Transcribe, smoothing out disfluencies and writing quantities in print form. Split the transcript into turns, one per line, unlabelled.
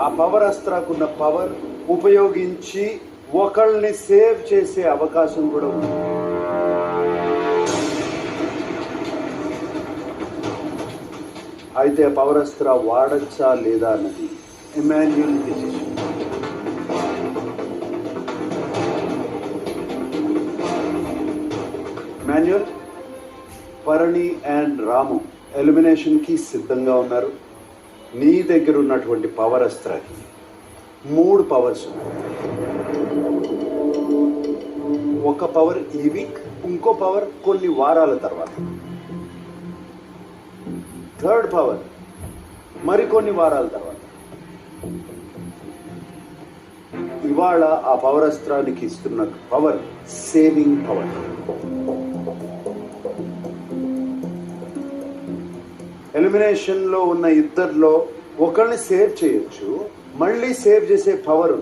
ఆ power అస్త్రాకున్న power ఉపయోగించి ఒకళ్ళని సేవ్ చేసే అవకాశం కూడా ఉంది. అయితే పవర్ అస్త్ర వాడచ్చా లేదా అన్నది Emmanuel decision. Emmanuel, Bharani and Ramu elimination కి సిద్ధంగా ఉన్నారు. నీ దగ్గర ఉన్నటువంటి పవర్ అస్త్రాకి 3 పవర్స్ ఉన్నాయి. ఒక పవర్ ఈ వీక్, ఇంకో పవర్ కొన్ని వారాల తర్వాత, థర్డ్ పవర్ మరికొన్ని వారాల తర్వాత. ఇవాళ ఆ పవర్ అస్త్రానికి ఇస్తున్న పవర్ సేవింగ్ పవర్. ఎలిమినేషన్ లో ఉన్న ఇద్దరిలో ఒకరిని సేవ్ చేయొచ్చు, మళ్ళీ సేవ్ చేసే పవర్